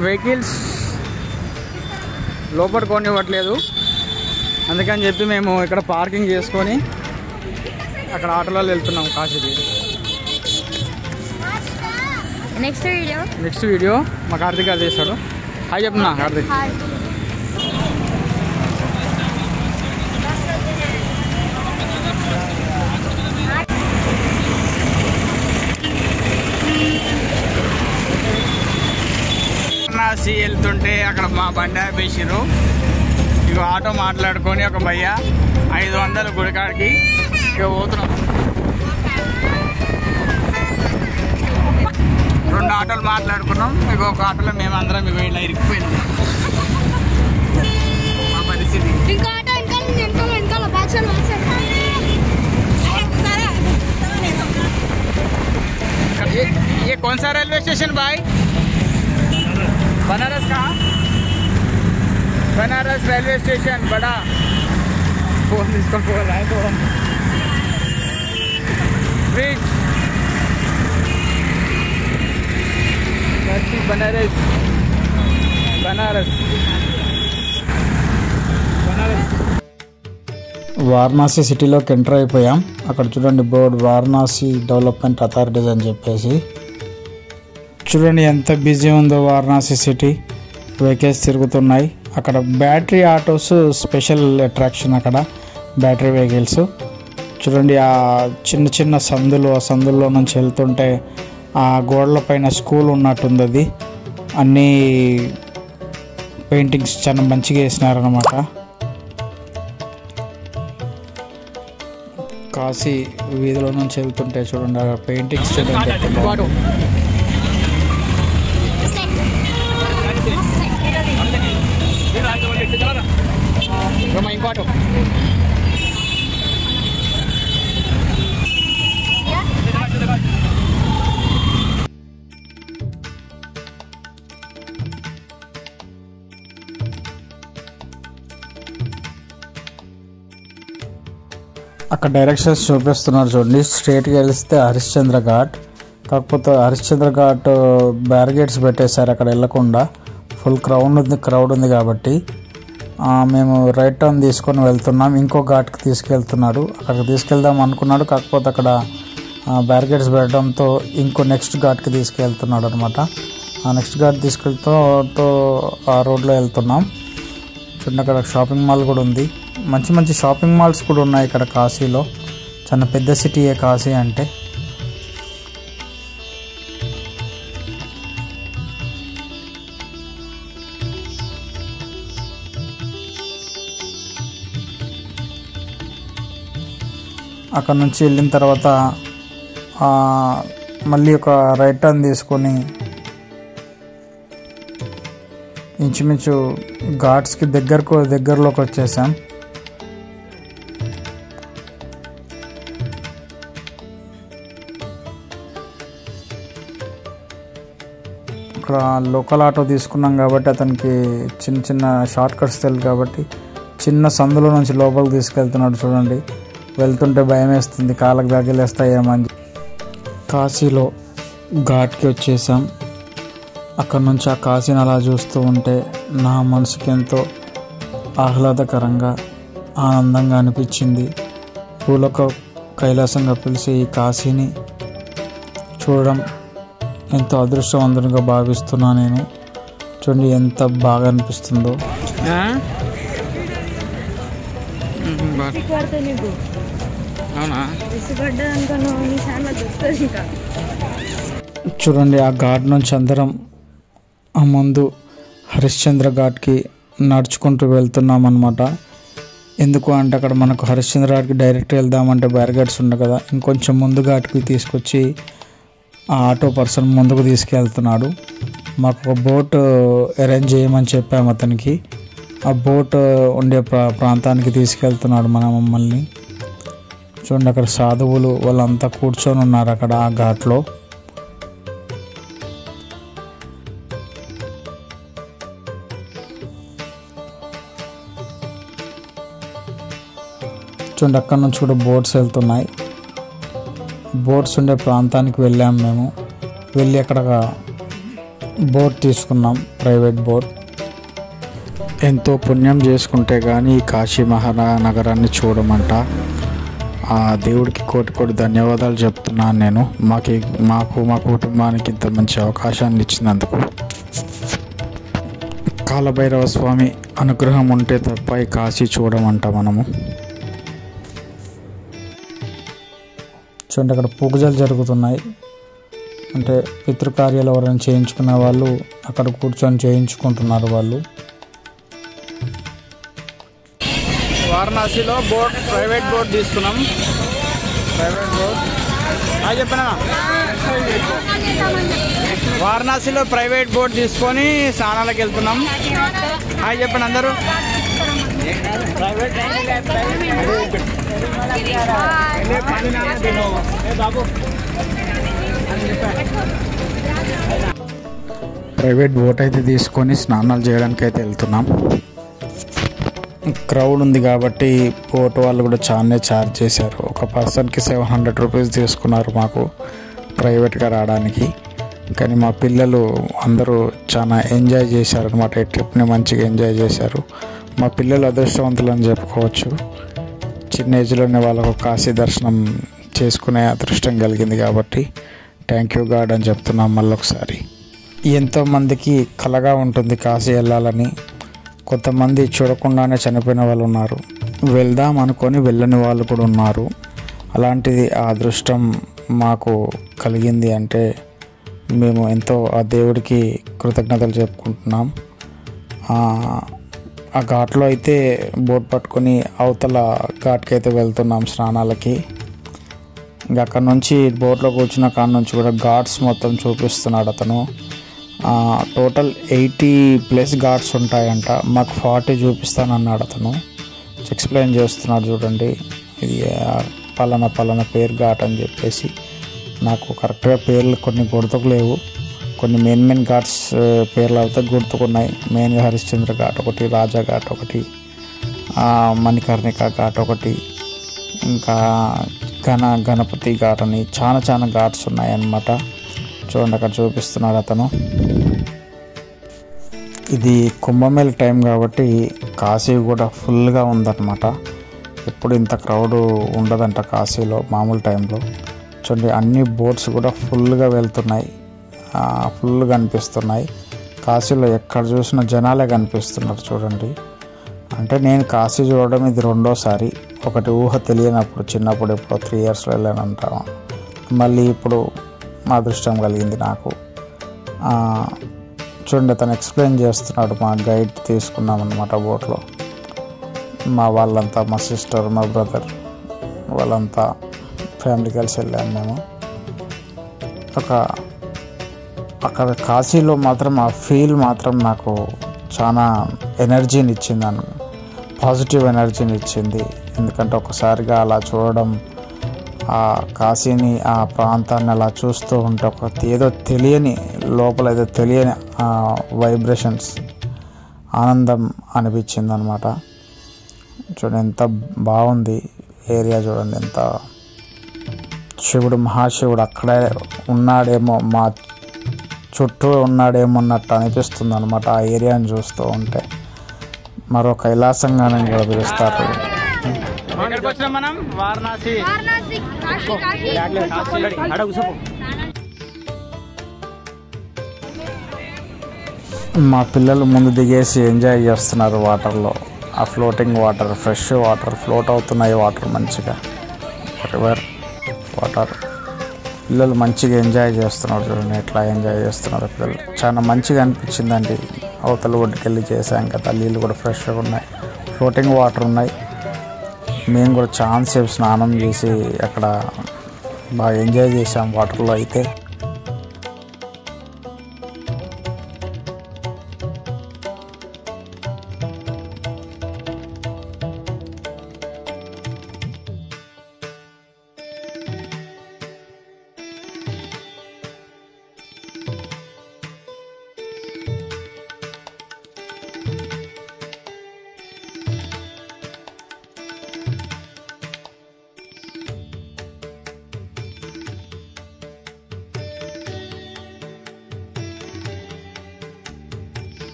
Vehicles లోపల కొనివ్వట్లేదు, అందుకని చెప్పి మేము ఇక్కడ పార్కింగ్ చేసుకొని అక్కడ ఆటోలలో వెళ్తున్నాం కాశీకి. నెక్స్ట్ వీడియో మా కార్తీక్ గారు చేస్తాడు. హాయ్ చెప్తున్నా కార్తీక్. వారణాసి వెళ్తుంటే అక్కడ మా బండి ఆపేసారు. ఇక ఆటో మాట్లాడుకొని ఒక భయ్య 500 గుడికాడికి ఇక పోతున్నాం. 2 ఆటోలు మాట్లాడుకున్నాం. ఇక ఒక ఆటోలో మేమందరం ఇక ఇలా ఇరికిపోయినాం. మా పరిస్థితి ये कौन सा रेलवे स्टेशन भाई? बनारस का बनारस रेलवे स्टेशन बड़ा फोन इसको बोल रहा है तो ब्रिज बनारस बनारस बनारस వారణాసి సిటీలోకి ఎంటర్ అయిపోయాం. అక్కడ చూడండి బోర్డు వారణాసి డెవలప్మెంట్ అథారిటీస్ అని చెప్పేసి. చూడండి ఎంత బిజీ ఉందో వారణాసి సిటీ. వెహికల్స్ తిరుగుతున్నాయి. అక్కడ బ్యాటరీ ఆటోస్ స్పెషల్ అట్రాక్షన్. అక్కడ బ్యాటరీ వెహికల్స్ చూడండి. ఆ చిన్న చిన్న సందులు, ఆ సందుల్లో నుంచి వెళ్తుంటే ఆ గోడల పైన స్కూల్ ఉన్నట్టుంది. అది అన్నీ పెయింటింగ్స్ చాలా మంచిగా వేసినారనమాట. కాశీ వీధిలో నుంచి వెళ్తుంటే చూడండి ఆ పెయింటింగ్స్ చూడండి. అక్కడ డైరెక్షన్స్ చూపిస్తున్నారు చూడండి. స్ట్రేట్గా వెళ్తే హరిశ్చంద్ర ఘాట్, కాకపోతే హరిశ్చంద్ర ఘాట్ బ్యారిగేడ్స్ పెట్టేశారు అక్కడ వెళ్ళకుండా. ఫుల్ క్రౌడ్ ఉంది కాబట్టి మేము రైట్ టర్న్ తీసుకొని వెళ్తున్నాం. ఇంకో ఘాట్కి తీసుకెళ్తున్నాడు. అక్కడికి తీసుకెళ్దాం అనుకున్నాడు, కాకపోతే అక్కడ బ్యారిగేడ్స్ పెట్టడంతో ఇంకో నెక్స్ట్ ఘాట్కి తీసుకెళ్తున్నాడు అనమాట. ఆ నెక్స్ట్ ఘాట్ తీసుకెళ్తూ ఆ రోడ్లో వెళ్తున్నాం. చూడండి అక్కడ షాపింగ్ మాల్ కూడా ఉంది. మంచి మంచి షాపింగ్ మాల్స్ కూడా ఉన్నాయి ఇక్కడ కాశీలో. చాలా పెద్ద సిటీయే కాశీ అంటే. అక్కడ నుంచి వెళ్ళిన తర్వాత మళ్ళీ ఒక రైట్ టర్న్ తీసుకొని ఇంచుమించు ఘాట్స్కి దగ్గరలోకి వచ్చేసాం. ఇక్కడ లోకల్ ఆటో తీసుకున్నాం కాబట్టి అతనికి చిన్న చిన్న షార్ట్ కట్స్ తెలుసు కాబట్టి చిన్న సందులో నుంచి లోపలికి తీసుకెళ్తున్నాడు. చూడండి వెళ్తుంటే భయం వేస్తుంది, కాళ్ళకు తగిలేస్తాయేమని. కాశీలో ఘాట్కి వచ్చేసాం. అక్కడ నుంచి ఆ కాశీని అలా చూస్తూ ఉంటే నా మనసుకి ఎంతో ఆహ్లాదకరంగా ఆనందంగా అనిపించింది. పూలక కైలాసంగా పిలిచే ఈ కాశీని చూడడం ఎంతో అదృష్టవంతునిగా భావిస్తున్నా నేను. చూడండి ఎంత బాగా అనిపిస్తుందో. చూడండి ఆ ఘాట్ నుంచి అందరం ఆ ముందు హరిశ్చంద్ర ఘాట్కి నడుచుకుంటూ వెళ్తున్నాం అన్నమాట. ఎందుకు అంటే అక్కడ మనకు హరిశ్చంద్ర ఘాట్కి డైరెక్ట్ వెళ్దామంటే బ్యారిగేడ్స్ ఉండవు కదా. ఇంకొంచెం ముందు ఘాట్కి తీసుకొచ్చి ఆ ఆటో పర్సన్ ముందుకు తీసుకెళ్తున్నాడు. మాకు ఒక బోట్ అరేంజ్ చేయమని చెప్పాము అతనికి. ఆ బోట్ ఉండే ప్రాంతానికి తీసుకెళ్తున్నాడు మమ్మల్ని. చూడండి అక్కడ సాధువులు వాళ్ళంతా కూర్చొని ఉన్నారు అక్కడ ఆ ఘాట్లో. చూడండి అక్కడ నుంచి కూడా బోట్స్ వెళ్తున్నాయి. బోట్స్ ఉండే ప్రాంతానికి వెళ్ళాము మేము. వెళ్ళి అక్కడ బోట్ తీసుకున్నాం, ప్రైవేట్ బోట్. ఎంతో పుణ్యం చేసుకుంటే కానీ ఈ కాశీ మహానగరాన్ని చూడమంట. ఆ దేవుడికి కోటి కోటి ధన్యవాదాలు చెప్తున్నాను నేను, మాకు మా కుటుంబానికి ఇంత మంచి అవకాశాన్ని ఇచ్చినందుకు. కాలభైరవ స్వామి అనుగ్రహం ఉంటే తప్ప ఈ కాశీ చూడమంట మనము. చూడండి, అక్కడ పూజలు జరుగుతున్నాయి. అంటే పితృకార్యాలు ఎవరైనా చేయించుకునే వాళ్ళు అక్కడ కూర్చొని చేయించుకుంటున్నారు వాళ్ళు. వారణాసిలో ప్రైవేట్ బోట్ తీసుకున్నాం. ప్రైవేట్ బోట్ చెప్పనా, వారణాసిలో ప్రైవేట్ బోట్ తీసుకొని స్నానాలకు వెళ్తున్నాం. హాయ్ చెప్పండి అందరూ. ప్రైవేట్ బోట్ అయితే తీసుకొని స్నానాలు చేయడానికి అయితే వెళ్తున్నాం. క్రౌడ్ ఉంది కాబట్టి బోట్ వాళ్ళు కూడా చాలానే ఛార్జ్ చేశారు. ఒక పర్సన్కి 700 రూపీస్ తీసుకున్నారు మాకు ప్రైవేట్గా రావడానికి. కానీ మా పిల్లలు అందరూ చాలా ఎంజాయ్ చేశారు అనమాట. ఈ ట్రిప్ని మంచిగా ఎంజాయ్ చేశారు. మా పిల్లలు అదృష్టవంతులు అని చెప్పుకోవచ్చు. చిన్న ఏజ్లోనే వాళ్ళకు కాశీ దర్శనం చేసుకునే అదృష్టం కలిగింది కాబట్టి థ్యాంక్ యూ గాడ్ అని చెప్తున్నాం మళ్ళొకసారి. ఎంతోమందికి కలగా ఉంటుంది కాశీ వెళ్ళాలని. కొంతమంది చూడకుండానే చనిపోయిన వాళ్ళు ఉన్నారు, వెళ్దాం అనుకొని వెళ్ళని వాళ్ళు కూడా ఉన్నారు. అలాంటిది ఆ అదృష్టం మాకు కలిగింది అంటే మేము ఎంతో ఆ దేవుడికి కృతజ్ఞతలు చెప్పుకుంటున్నాం. ఆ ఘాట్లో అయితే బోట్ పట్టుకొని అవతల ఘాట్కి అయితే వెళ్తున్నాం స్నానాలకి. ఇంకా అక్కడ నుంచి బోట్లో కూర్చున్న కాడ నుంచి కూడా ఘాట్స్ మొత్తం చూపిస్తున్నాడు అతను. టోటల్ 80+ ఘాట్స్ ఉంటాయంట. మాకు 40 చూపిస్తానన్నాడు అతను. ఎక్స్ప్లెయిన్ చేస్తున్నాడు చూడండి. ఇది పలానా పేరు ఘాట్ అని చెప్పేసి. నాకు కరెక్ట్గా పేర్లు కొన్ని గుర్తుకులేవు. కొన్ని మెయిన్ ఘాట్స్ పేర్లు అయితే గుర్తుకున్నాయి. మెయిన్గా హరిశ్చంద్ర ఘాట్ ఒకటి, రాజా ఘాట్ ఒకటి, మణికర్ణిక ఘాట్ ఒకటి, ఇంకా గణపతి ఘాట్ అని చాలా ఘాట్స్ ఉన్నాయన్నమాట. చూడండి అక్కడ చూపిస్తున్నాడు అతను. ఇది కుంభమేళ టైం కాబట్టి కాశీ కూడా ఫుల్గా ఉందన్నమాట. ఎప్పుడు ఇంత క్రౌడ్ ఉండదంట కాశీలో మామూలు టైంలో. చూడండి అన్ని బోట్స్ కూడా ఫుల్గా వెళ్తున్నాయి, ఫుల్గా అనిపిస్తున్నాయి. కాశీలో ఎక్కడ చూసినా జనాలే కనిపిస్తున్నారు చూడండి. అంటే నేను కాశీ చూడడం ఇది 2వసారి. ఒకటి ఊహ తెలియనప్పుడు చిన్నప్పుడు ఎప్పుడో 3 yearsలో వెళ్ళానంట. మళ్ళీ ఇప్పుడు మా అదృష్టం కలిగింది నాకు. చూడండి తను ఎక్స్ప్లెయిన్ చేస్తున్నాడు. మా గైడ్ తీసుకున్నాం అన్నమాట బోట్లో. మా వాళ్ళంతా, మా సిస్టర్, మా బ్రదర్ వాళ్ళంతా ఫ్యామిలీ కలిసి వెళ్ళాము మేము. అక్కడ కాశీలో మాత్రం ఆ ఫీల్ మాత్రం నాకు చాలా ఎనర్జీని ఇచ్చింది, పాజిటివ్ ఎనర్జీని ఇచ్చింది. ఎందుకంటే ఒకసారిగా అలా చూడడం, ఆ కాశీని, ఆ ప్రాంతాన్ని అలా చూస్తూ ఉంటే ఏదో తెలియని లోపల ఏదో తెలియని వైబ్రేషన్స్, ఆనందం అనిపించింది అనమాట. చూడండి ఎంత బాగుంది ఏరియా. చూడండి ఎంత శివుడు, మహాశివుడు అక్కడే ఉన్నాడేమో, మా చుట్టూ ఉన్నాడేమో అన్నట్టు అనిపిస్తుంది అనమాట ఆ ఏరియాని చూస్తూ ఉంటే. మరో కైలాసంగానే కూడా పిలుస్తారు. మనం వారణాసి మా పిల్లలు ముందు దిగేసి ఎంజాయ్ చేస్తున్నారు వాటర్లో. ఆ floating water, fresh water float అవుతున్నాయి. వాటర్ మంచిగా, రివర్ వాటర్. పిల్లలు మంచిగా ఎంజాయ్ చేస్తున్నారు. చూడండి ఎట్లా ఎంజాయ్ చేస్తున్నారు పిల్లలు. చాలా మంచిగా అనిపించిందండి. అవతల ఒడ్డుకి వెళ్ళి చేసాం కదా, నీళ్ళు కూడా ఫ్రెష్గా ఉన్నాయి, ఫ్లోటింగ్ వాటర్ ఉన్నాయి. మేము కూడా చాలాసేపు స్నానం చేసి అక్కడ బాగా ఎంజాయ్ చేసాం వాటర్లో అయితే.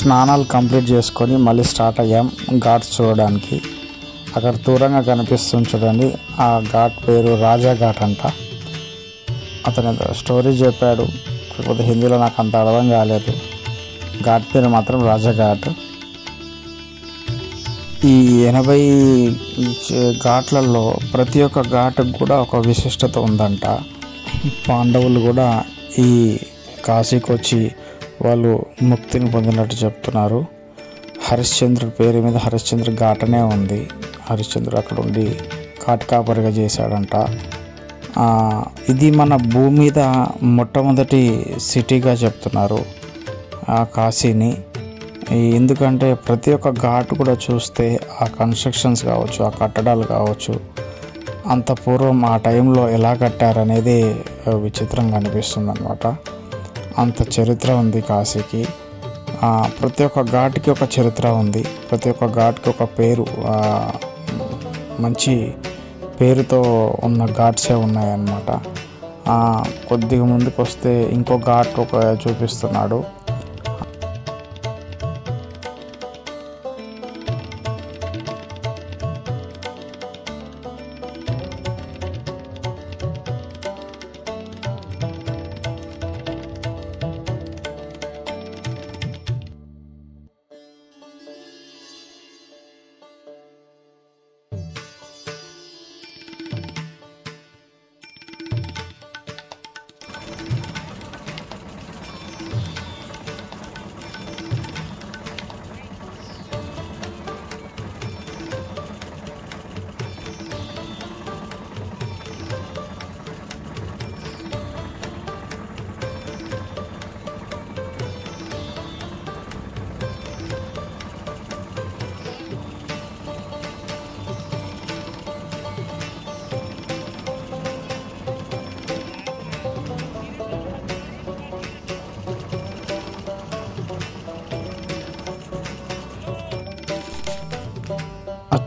స్నానాలు కంప్లీట్ చేసుకొని మళ్ళీ స్టార్ట్ అయ్యాం ఘాట్స్ చూడడానికి. అక్కడ దూరంగా కనిపిస్తుంది చూడండి, ఆ ఘాట్ పేరు రాజా ఘాట్ అంట. అతను స్టోరీ చెప్పాడు, కాకపోతే హిందీలో నాకు అంత అర్థం కాలేదు. ఘాట్ పేరు మాత్రం రాజా ఘాట్. ఈ 80 ఘాట్లలో ప్రతి ఒక్క ఘాటుకు కూడా ఒక విశిష్టత ఉందంట. పాండవులు కూడా ఈ కాశీకి వచ్చి వాళ్ళు ముక్తిని పొందినట్టు చెప్తున్నారు. హరిశ్చంద్రుడి పేరు మీద హరిశ్చంద్ర ఘాట్ అనే ఉంది. హరిశ్చంద్రుడు అక్కడ ఉండి ఘాట్ కాపరిగా చేశాడంట. ఇది మన భూమి మీద మొట్టమొదటి సిటీగా చెప్తున్నారు ఆ కాశీని. ఎందుకంటే ప్రతి ఒక్క ఘాట్ కూడా చూస్తే ఆ కన్స్ట్రక్షన్స్ కావచ్చు, ఆ కట్టడాలు కావచ్చు, అంత పూర్వం ఆ టైంలో ఎలా కట్టారనేది విచిత్రంగా అనిపిస్తుంది అన్నమాట. అంత చరిత్ర ఉంది కాశీకి. ప్రతి ఒక్క ఘాట్కి ఒక చరిత్ర ఉంది, ప్రతి ఒక్క ఘాట్కి ఒక పేరు, మంచి పేరుతో ఉన్న ఘాట్సే ఉన్నాయన్నమాట. కొద్దిగా ముందుకు వస్తే ఇంకో ఘాట్ ఒక చూపిస్తున్నాడు.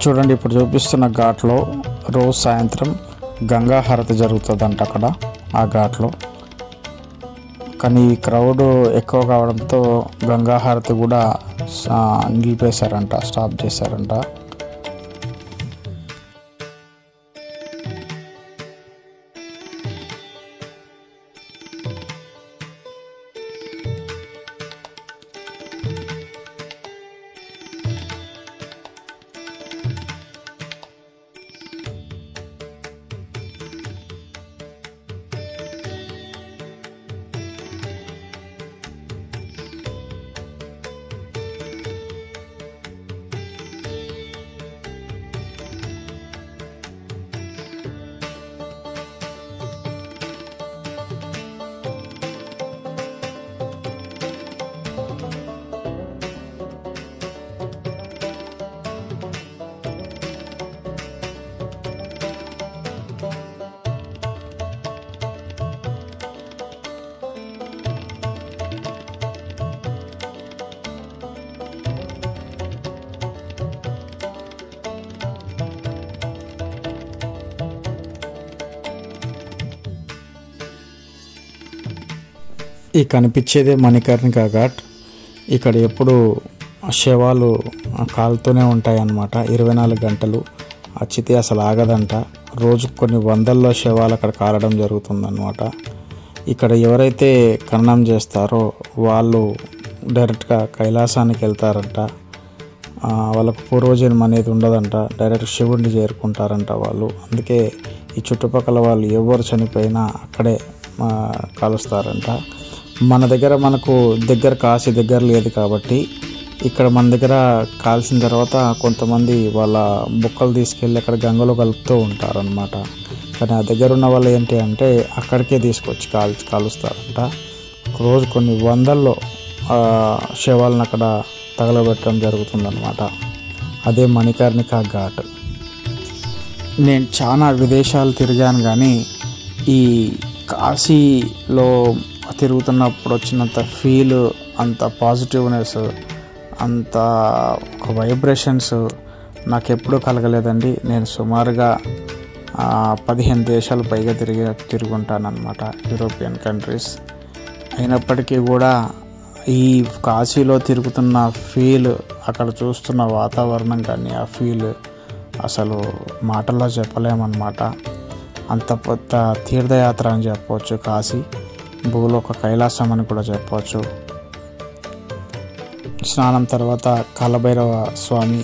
చూడండి, ఇప్పుడు చూపిస్తున్న ఘాట్లో రోజు సాయంత్రం గంగా హారతి జరుగుతుందంట అక్కడ ఆ ఘాట్లో. కానీ ఈ క్రౌడ్ ఎక్కువ కావడంతో గంగా హారతి కూడా నిలిపేశారంట, స్టాప్ చేశారంట. ఈ కనిపించేదే మణికర్ణిక ఘాట్. ఇక్కడ ఎప్పుడు శవాలు కాలుతూనే ఉంటాయి అన్నమాట, 24 గంటలు. ఆ చితి అసలు ఆగదంట, రోజు కొన్ని వందల్లో శవాలు అక్కడ కాలడం జరుగుతుందన్నమాట. ఇక్కడ ఎవరైతే ఖననం చేస్తారో వాళ్ళు డైరెక్ట్గా కైలాసానికి వెళ్తారంట. వాళ్ళకు పూర్వజన్మ అనేది ఉండదంట, డైరెక్ట్ శివుడిని చేరుకుంటారంట వాళ్ళు. అందుకే ఈ చుట్టుపక్కల వాళ్ళు ఎవరు చనిపోయినా అక్కడే కాలుస్తారంట. మన దగ్గర మనకు కాశీ దగ్గర లేదు కాబట్టి ఇక్కడ మన దగ్గర కాల్చిన తర్వాత కొంతమంది వాళ్ళ బుక్కలు తీసుకెళ్ళి అక్కడ గంగలో కలుపుతూ ఉంటారనమాట. కానీ ఆ దగ్గర ఉన్న వాళ్ళు ఏంటి అంటే అక్కడికే తీసుకొచ్చి కాలుస్తారంట. రోజు కొన్ని వందల్లో శవాలను అక్కడ తగలబెట్టడం జరుగుతుందన్నమాట. అదే మణికర్ణికా ఘాట్. నేను చాలా విదేశాలు తిరిగాను కానీ ఈ కాశీలో తిరుగుతున్నప్పుడు వచ్చినంత ఫీల్, అంత పాజిటివ్నెస్, అంత ఒక వైబ్రేషన్స్ నాకు ఎప్పుడూ కలగలేదండి. నేను సుమారుగా 15 దేశాలు పైగా తిరుగుంటానన్నమాట, యూరోపియన్ కంట్రీస్. అయినప్పటికీ కూడా ఈ కాశీలో తిరుగుతున్న ఫీల్, అక్కడ చూస్తున్న వాతావరణం కానీ ఆ ఫీల్ అసలు మాటల్లో చెప్పలేమన్నమాట. అంత పెద్ద తీర్థయాత్ర అని చెప్పవచ్చు కాశీ. భూలోక కైలాసం అని కూడా చెప్పవచ్చు. స్నానం తర్వాత కాలభైరవ స్వామి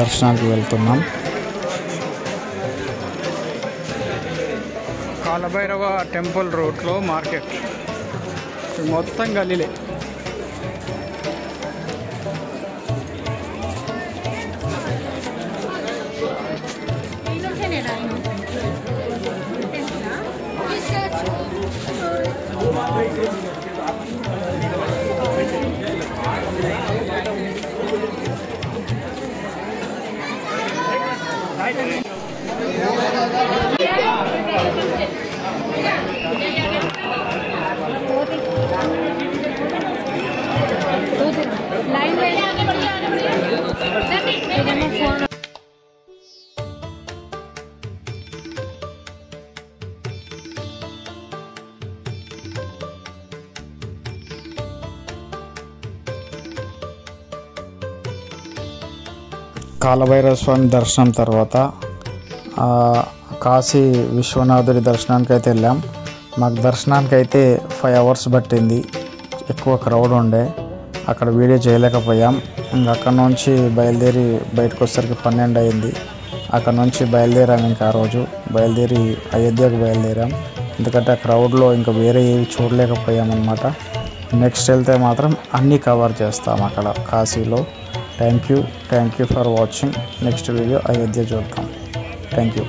దర్శనానికి వెళ్తున్నాం. కాలభైరవ టెంపుల్ రూట్లో మార్కెట్ మొత్తం గలీలే. కాలభైరవ స్వామి దర్శనం తర్వాత కాశీ విశ్వనాథుడి దర్శనానికి అయితే వెళ్ళాం. మాకు దర్శనానికి అయితే 5 hours పట్టింది. ఎక్కువ క్రౌడ్ ఉండే, అక్కడ వీడియో చేయలేకపోయాం. ఇంకా అక్కడ నుంచి బయలుదేరి బయటకు వచ్చేసరికి 12 అయింది. అక్కడ నుంచి బయలుదేరాం. ఇంకా ఆ రోజు బయలుదేరి అయోధ్యకు బయలుదేరాం. ఎందుకంటే ఆ క్రౌడ్లో ఇంకా వేరే ఏవి చూడలేకపోయామన్నమాట. నెక్స్ట్ వెళ్తే మాత్రం అన్నీ కవర్ చేస్తాం అక్కడ కాశీలో. Thank you for watching. Next video Ayodhya చూద్దాం. Thank you.